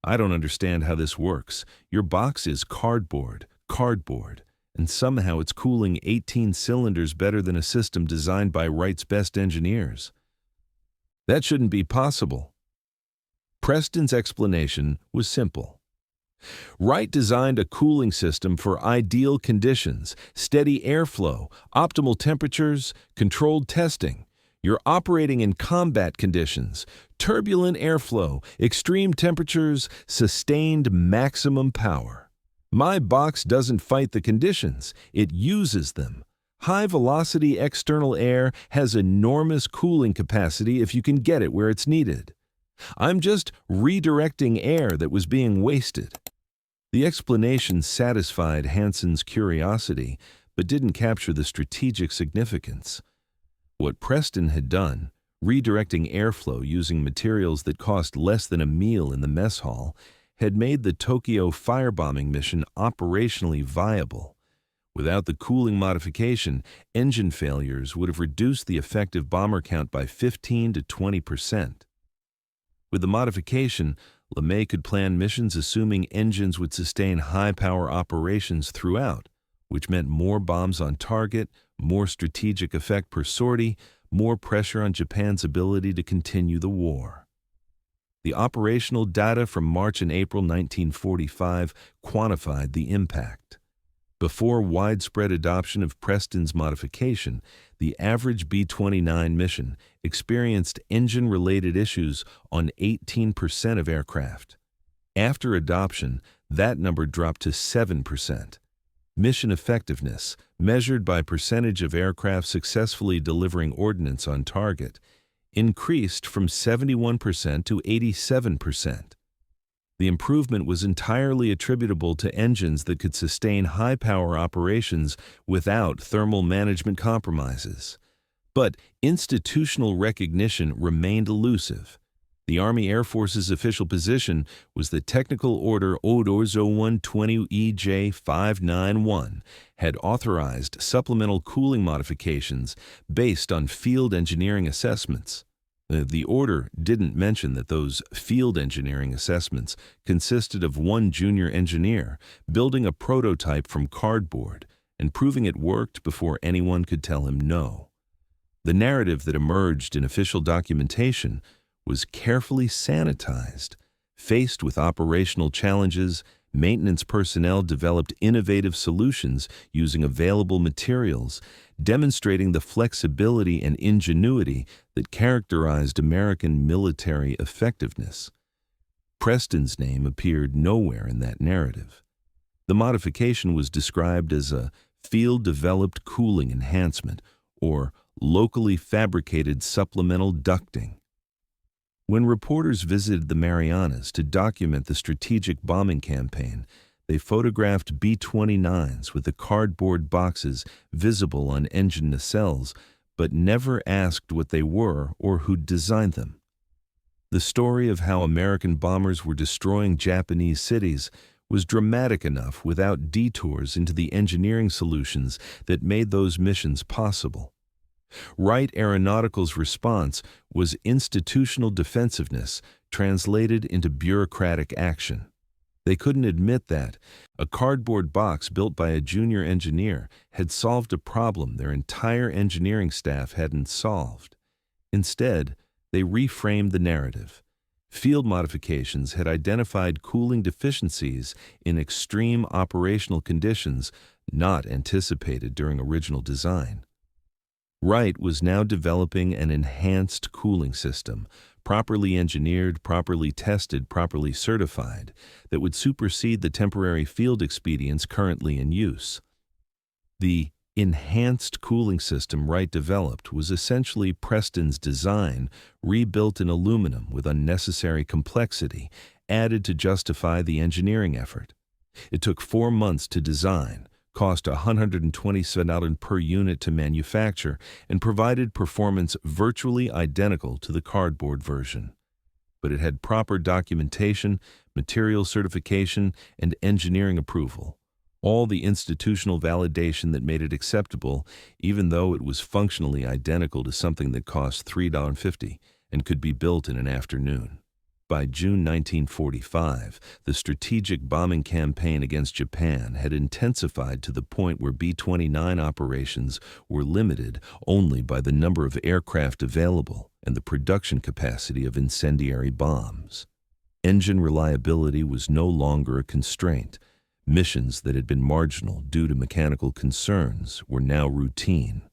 "I don't understand how this works. Your box is cardboard, and somehow it's cooling 18 cylinders better than a system designed by Wright's best engineers. That shouldn't be possible." Preston's explanation was simple. Wright designed a cooling system for ideal conditions, steady airflow, optimal temperatures, controlled testing. You're operating in combat conditions, turbulent airflow, extreme temperatures, sustained maximum power. My box doesn't fight the conditions, it uses them. High-velocity external air has enormous cooling capacity if you can get it where it's needed. I'm just redirecting air that was being wasted. The explanation satisfied Hansen's curiosity, but didn't capture the strategic significance. What Preston had done, redirecting airflow using materials that cost less than a meal in the mess hall, had made the Tokyo firebombing mission operationally viable. Without the cooling modification, engine failures would have reduced the effective bomber count by 15 to 20%. With the modification, LeMay could plan missions assuming engines would sustain high-power operations throughout, which meant more bombs on target, more strategic effect per sortie, more pressure on Japan's ability to continue the war. The operational data from March and April 1945 quantified the impact. Before widespread adoption of Preston's modification, the average B-29 mission experienced engine-related issues on 18% of aircraft. After adoption, that number dropped to 7%. Mission effectiveness, measured by percentage of aircraft successfully delivering ordnance on target, increased from 71% to 87%. The improvement was entirely attributable to engines that could sustain high-power operations without thermal management compromises. But institutional recognition remained elusive. The Army Air Force's official position was that Technical Order ODORS 0120EJ591 had authorized supplemental cooling modifications based on field engineering assessments. The order didn't mention that those field engineering assessments consisted of one junior engineer building a prototype from cardboard and proving it worked before anyone could tell him no. The narrative that emerged in official documentation was carefully sanitized. Faced with operational challenges, maintenance personnel developed innovative solutions using available materials, demonstrating the flexibility and ingenuity that characterized American military effectiveness. Preston's name appeared nowhere in that narrative. The modification was described as a field-developed cooling enhancement or locally fabricated supplemental ducting. When reporters visited the Marianas to document the strategic bombing campaign, they photographed B-29s with the cardboard boxes visible on engine nacelles, but never asked what they were or who'd designed them. The story of how American bombers were destroying Japanese cities was dramatic enough without detours into the engineering solutions that made those missions possible. Wright Aeronautical's response was institutional defensiveness translated into bureaucratic action. They couldn't admit that a cardboard box built by a junior engineer had solved a problem their entire engineering staff hadn't solved. Instead, they reframed the narrative. Field modifications had identified cooling deficiencies in extreme operational conditions not anticipated during original design. Wright was now developing an enhanced cooling system, properly engineered, properly tested, properly certified, that would supersede the temporary field expedients currently in use. The enhanced cooling system Wright developed was essentially Preston's design, rebuilt in aluminum with unnecessary complexity, added to justify the engineering effort. It took 4 months to design, cost $127 per unit to manufacture, and provided performance virtually identical to the cardboard version. But it had proper documentation, material certification, and engineering approval, all the institutional validation that made it acceptable, even though it was functionally identical to something that cost $3.50 and could be built in an afternoon. By June 1945, the strategic bombing campaign against Japan had intensified to the point where B-29 operations were limited only by the number of aircraft available and the production capacity of incendiary bombs. Engine reliability was no longer a constraint. Missions that had been marginal due to mechanical concerns were now routine.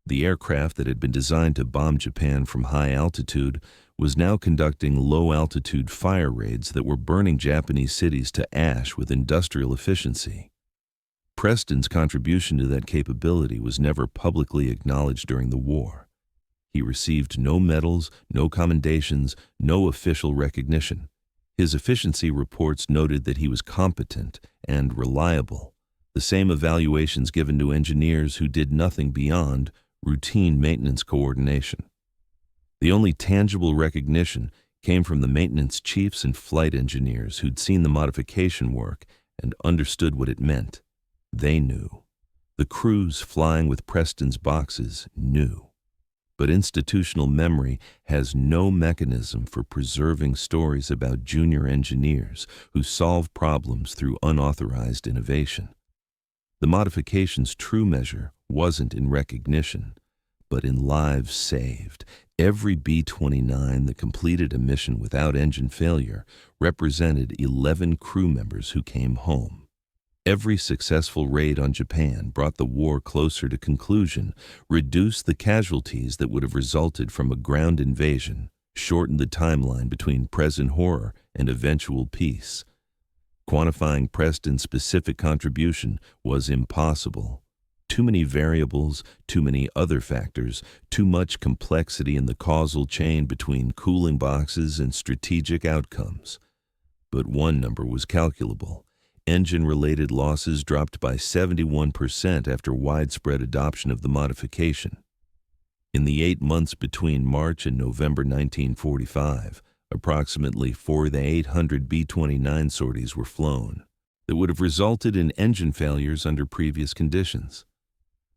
The aircraft that had been designed to bomb Japan from high altitude was now conducting low-altitude fire raids that were burning Japanese cities to ash with industrial efficiency. Preston's contribution to that capability was never publicly acknowledged during the war. He received no medals, no commendations, no official recognition. His efficiency reports noted that he was competent and reliable, the same evaluations given to engineers who did nothing beyond routine maintenance coordination. The only tangible recognition came from the maintenance chiefs and flight engineers who'd seen the modification work and understood what it meant. They knew. The crews flying with Preston's boxes knew. But institutional memory has no mechanism for preserving stories about junior engineers who solve problems through unauthorized innovation. The modification's true measure wasn't in recognition, but in lives saved. Every B-29 that completed a mission without engine failure represented 11 crew members who came home. Every successful raid on Japan brought the war closer to conclusion, reduced the casualties that would have resulted from a ground invasion, shortened the timeline between present horror and eventual peace. Quantifying Preston's specific contribution was impossible. Too many variables, too many other factors, too much complexity in the causal chain between cooling boxes and strategic outcomes. But one number was calculable. Engine-related losses dropped by 71% after widespread adoption of the modification. In the 8 months between March and November 1945, approximately 4,800 B-29 sorties were flown that would have resulted in engine failures under previous conditions.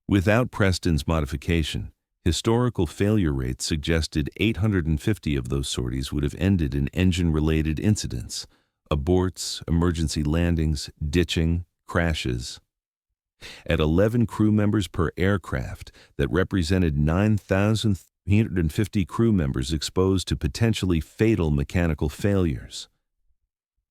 Without Preston's modification, historical failure rates suggested 850 of those sorties would have ended in engine-related incidents, aborts, emergency landings, ditching, crashes. At 11 crew members per aircraft, that represented 9,350 crew members exposed to potentially fatal mechanical failures.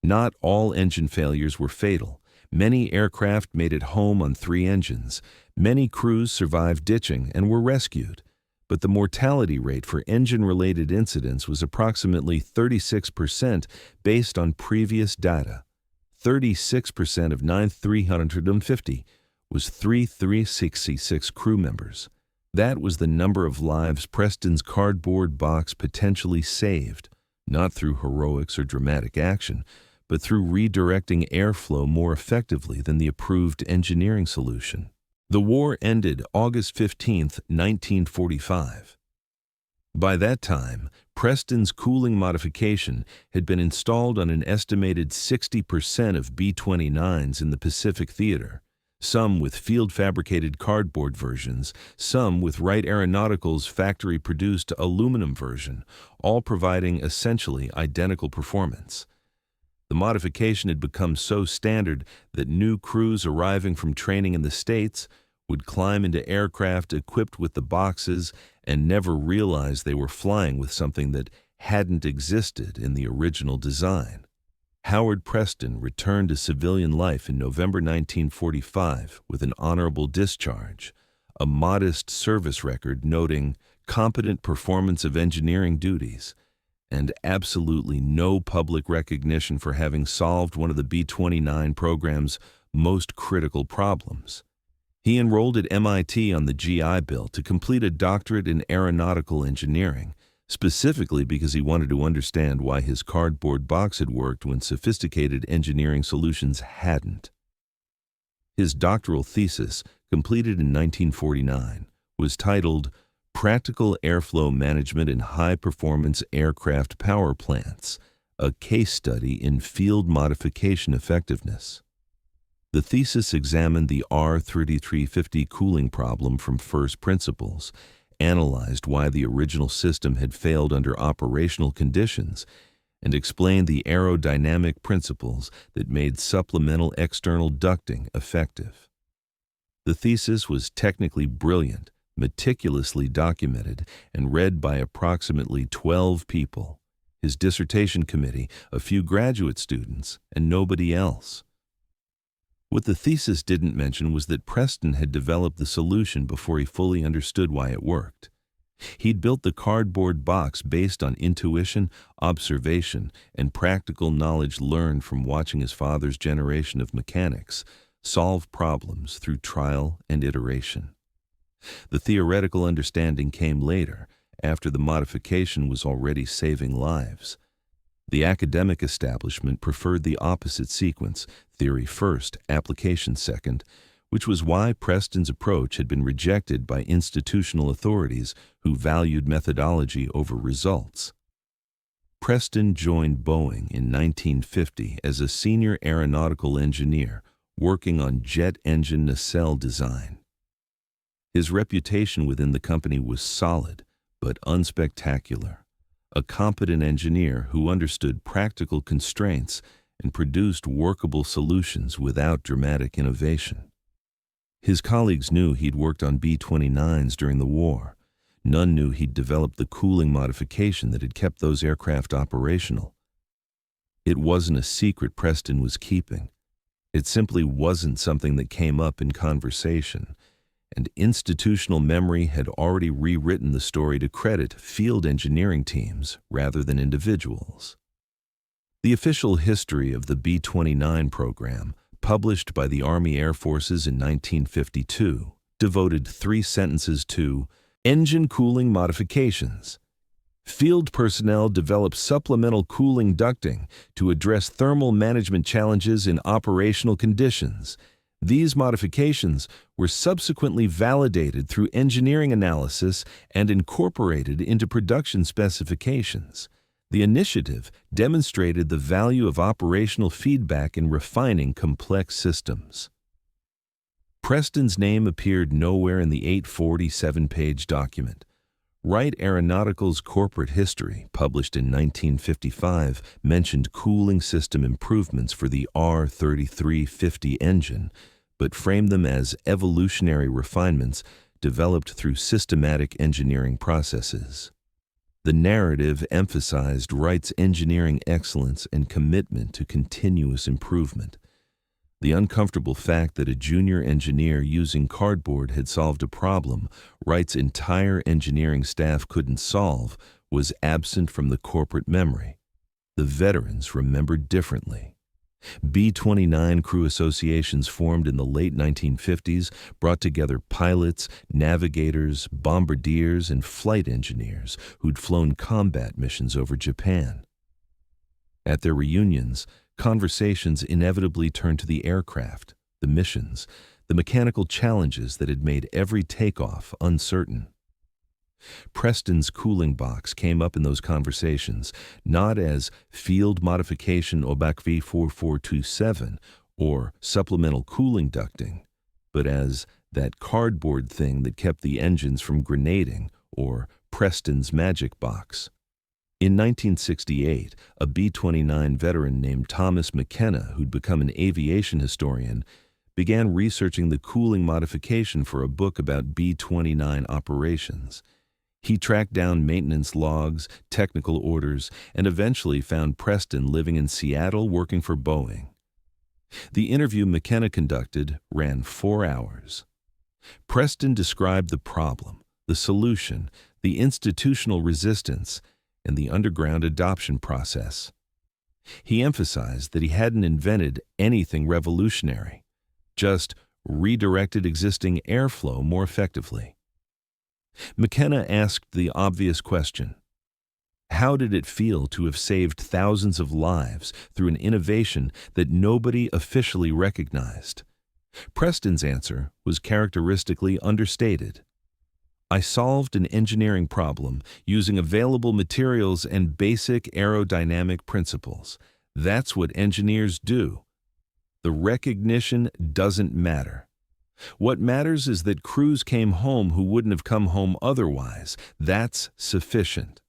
Not all engine failures were fatal. Many aircraft made it home on 3 engines. Many crews survived ditching and were rescued. But the mortality rate for engine-related incidents was approximately 36% based on previous data. 36% of 9,350 was 3,366 crew members. That was the number of lives Preston's cardboard box potentially saved, not through heroics or dramatic action, but through redirecting airflow more effectively than the approved engineering solution. The war ended August 15, 1945. By that time, Preston's cooling modification had been installed on an estimated 60% of B-29s in the Pacific Theater, some with field-fabricated cardboard versions, some with Wright Aeronautical's factory-produced aluminum version, all providing essentially identical performance. The modification had become so standard that new crews arriving from training in the States would climb into aircraft equipped with the boxes and never realize they were flying with something that hadn't existed in the original design. Howard Preston returned to civilian life in November 1945 with an honorable discharge, a modest service record noting competent performance of engineering duties, and absolutely no public recognition for having solved one of the B-29 program's most critical problems. He enrolled at MIT on the GI Bill to complete a doctorate in aeronautical engineering, specifically because he wanted to understand why his cardboard box had worked when sophisticated engineering solutions hadn't. His doctoral thesis, completed in 1949, was titled Practical Airflow Management in High-Performance Aircraft Power Plants, a Case Study in Field Modification Effectiveness. The thesis examined the R-3350 cooling problem from first principles, analyzed why the original system had failed under operational conditions, and explained the aerodynamic principles that made supplemental external ducting effective. The thesis was technically brilliant, meticulously documented, and read by approximately 12 people. his dissertation committee, a few graduate students, and nobody else. What the thesis didn't mention was that Preston had developed the solution before he fully understood why it worked. He'd built the cardboard box based on intuition, observation, and practical knowledge learned from watching his father's generation of mechanics solve problems through trial and iteration. The theoretical understanding came later, after the modification was already saving lives. The academic establishment preferred the opposite sequence, theory first, application second, which was why Preston's approach had been rejected by institutional authorities who valued methodology over results. Preston joined Boeing in 1950 as a senior aeronautical engineer working on jet engine nacelle design. His reputation within the company was solid, but unspectacular. A competent engineer who understood practical constraints and produced workable solutions without dramatic innovation. His colleagues knew he'd worked on B-29s during the war. None knew he'd developed the cooling modification that had kept those aircraft operational. It wasn't a secret Preston was keeping. It simply wasn't something that came up in conversation, and institutional memory had already rewritten the story to credit field engineering teams rather than individuals. The official history of the B-29 program, published by the Army Air Forces in 1952, devoted 3 sentences to engine cooling modifications. Field personnel developed supplemental cooling ducting to address thermal management challenges in operational conditions. These modifications were subsequently validated through engineering analysis and incorporated into production specifications. The initiative demonstrated the value of operational feedback in refining complex systems. Preston's name appeared nowhere in the 847-page document. Wright Aeronautical's corporate history, published in 1955, mentioned cooling system improvements for the R-3350 engine, but framed them as evolutionary refinements developed through systematic engineering processes. The narrative emphasized Wright's engineering excellence and commitment to continuous improvement. The uncomfortable fact that a junior engineer using cardboard had solved a problem Wright's entire engineering staff couldn't solve was absent from the corporate memory. The veterans remembered differently. B-29 crew associations formed in the late 1950s brought together pilots, navigators, bombardiers, and flight engineers who'd flown combat missions over Japan. At their reunions, conversations inevitably turned to the aircraft, the missions, the mechanical challenges that had made every takeoff uncertain. Preston's cooling box came up in those conversations not as field modification OBAC 4427 or supplemental cooling ducting, but as that cardboard thing that kept the engines from grenading, or Preston's magic box. In 1968, a B-29 veteran named Thomas McKenna, who'd become an aviation historian, began researching the cooling modification for a book about B-29 operations. He tracked down maintenance logs, technical orders, and eventually found Preston living in Seattle working for Boeing. The interview McKenna conducted ran 4 hours. Preston described the problem, the solution, the institutional resistance, and the underground adoption process. He emphasized that he hadn't invented anything revolutionary, just redirected existing airflow more effectively. McKenna asked the obvious question: how did it feel to have saved thousands of lives through an innovation that nobody officially recognized? Preston's answer was characteristically understated. I solved an engineering problem using available materials and basic aerodynamic principles. That's what engineers do. The recognition doesn't matter. What matters is that crews came home who wouldn't have come home otherwise. That's sufficient.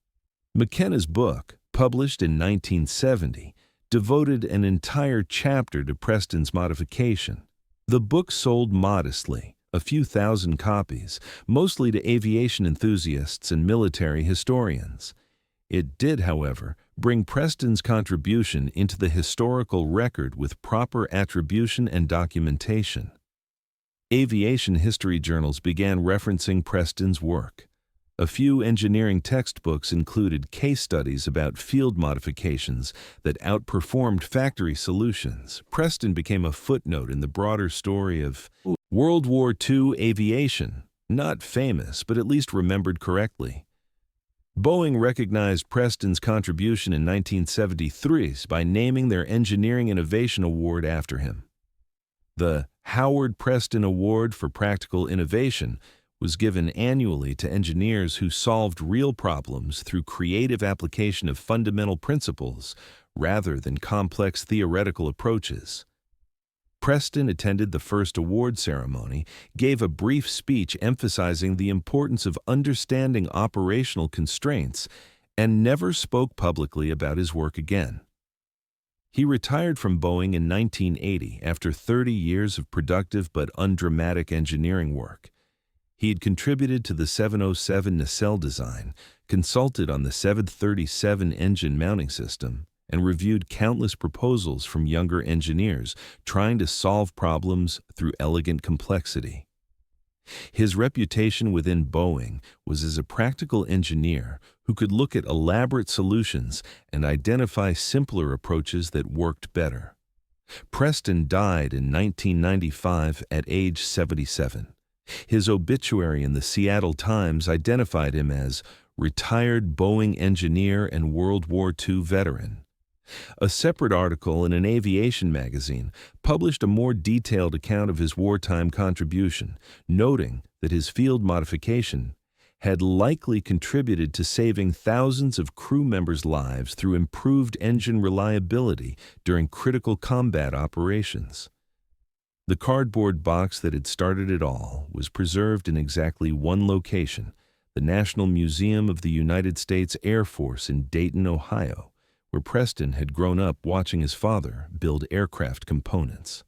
McKenna's book, published in 1970, devoted an entire chapter to Preston's modification. The book sold modestly, a few thousand copies, mostly to aviation enthusiasts and military historians. It did, however, bring Preston's contribution into the historical record with proper attribution and documentation. Aviation history journals began referencing Preston's work. A few engineering textbooks included case studies about field modifications that outperformed factory solutions. Preston became a footnote in the broader story of World War II aviation, not famous, but at least remembered correctly. Boeing recognized Preston's contribution in 1973 by naming their Engineering Innovation Award after him. The Howard Preston Award for Practical Innovation was given annually to engineers who solved real problems through creative application of fundamental principles rather than complex theoretical approaches. Preston attended the first award ceremony, gave a brief speech emphasizing the importance of understanding operational constraints, and never spoke publicly about his work again. He retired from Boeing in 1980 after 30 years of productive but undramatic engineering work. He had contributed to the 707 nacelle design, consulted on the 737 engine mounting system, and reviewed countless proposals from younger engineers trying to solve problems through elegant complexity. His reputation within Boeing was as a practical engineer who could look at elaborate solutions and identify simpler approaches that worked better. Preston died in 1995 at age 77. His obituary in the Seattle Times identified him as retired Boeing engineer and World War II veteran. A separate article in an aviation magazine published a more detailed account of his wartime contribution, noting that his field modification had likely contributed to saving thousands of crew members' lives through improved engine reliability during critical combat operations. The cardboard box that had started it all was preserved in exactly one location, the National Museum of the United States Air Force in Dayton, Ohio, where Preston had grown up watching his father build aircraft components.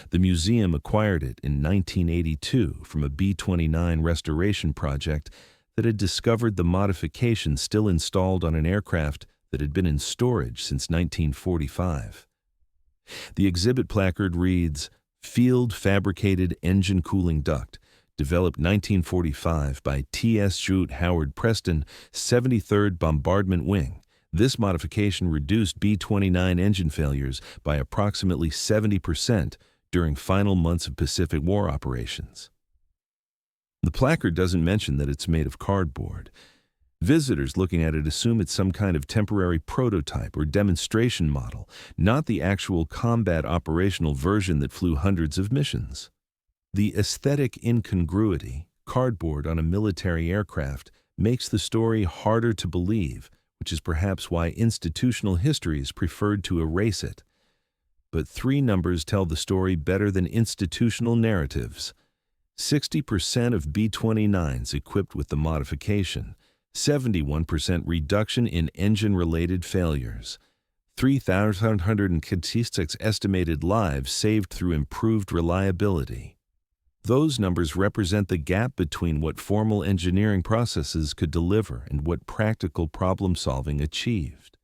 The museum acquired it in 1982 from a B-29 restoration project that had discovered the modification still installed on an aircraft that had been in storage since 1945. The exhibit placard reads, "Field Fabricated Engine Cooling Duct, developed 1945 by T.S. Jute Howard Preston, 73rd Bombardment Wing. This modification reduced B-29 engine failures by approximately 70% during final months of Pacific War operations." The placard doesn't mention that it's made of cardboard. Visitors looking at it assume it's some kind of temporary prototype or demonstration model, not the actual combat operational version that flew hundreds of missions. The aesthetic incongruity, cardboard on a military aircraft, makes the story harder to believe, which is perhaps why institutional histories preferred to erase it. But three numbers tell the story better than institutional narratives. 60% of B-29s equipped with the modification, 71% reduction in engine-related failures, 3,156 estimated lives saved through improved reliability. Those numbers represent the gap between what formal engineering processes could deliver and what practical problem-solving achieved.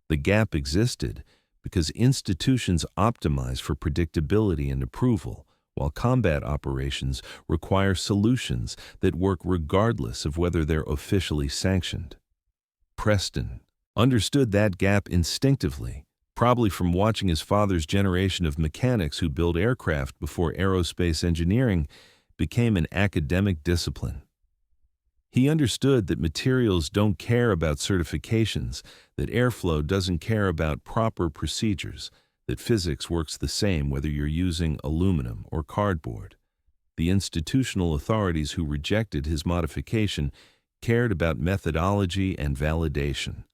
The gap existed because institutions optimize for predictability and approval, while combat operations require solutions that work regardless of whether they're officially sanctioned. Preston understood that gap instinctively, probably from watching his father's generation of mechanics who built aircraft before aerospace engineering became an academic discipline. He understood that materials don't care about certifications, that airflow doesn't care about proper procedures, that physics works the same whether you're using aluminum or cardboard. The institutional authorities who rejected his modification cared about methodology and validation.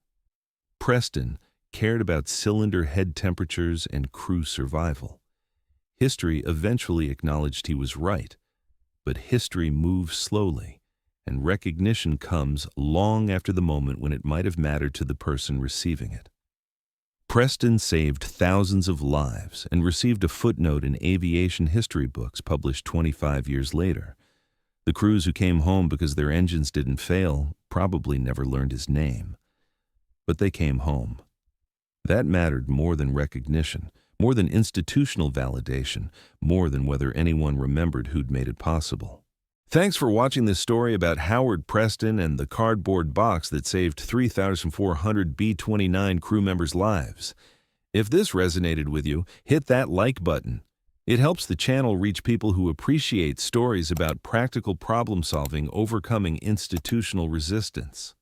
Preston cared about cylinder head temperatures and crew survival. History eventually acknowledged he was right, but history moves slowly, and recognition comes long after the moment when it might have mattered to the person receiving it. Preston saved thousands of lives and received a footnote in aviation history books published 25 years later. The crews who came home because their engines didn't fail probably never learned his name. but they came home. That mattered more than recognition, more than institutional validation, more than whether anyone remembered who'd made it possible. Thanks for watching this story about Howard Preston and the cardboard box that saved 3,400 B-29 crew members' lives. If this resonated with you, hit that like button. It helps the channel reach people who appreciate stories about practical problem-solving overcoming institutional resistance.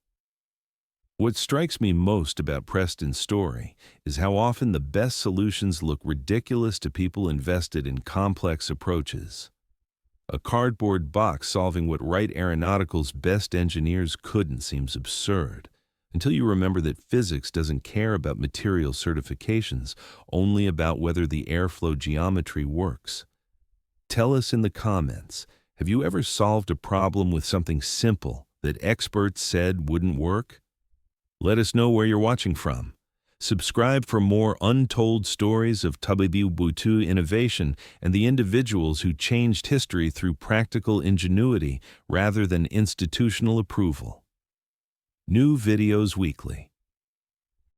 What strikes me most about Preston's story is how often the best solutions look ridiculous to people invested in complex approaches. A cardboard box solving what Wright Aeronautical's best engineers couldn't seems absurd, until you remember that physics doesn't care about material certifications, only about whether the airflow geometry works. Tell us in the comments, have you ever solved a problem with something simple that experts said wouldn't work? Let us know where you're watching from. Subscribe for more untold stories of WWII innovation and the individuals who changed history through practical ingenuity rather than institutional approval. New videos weekly.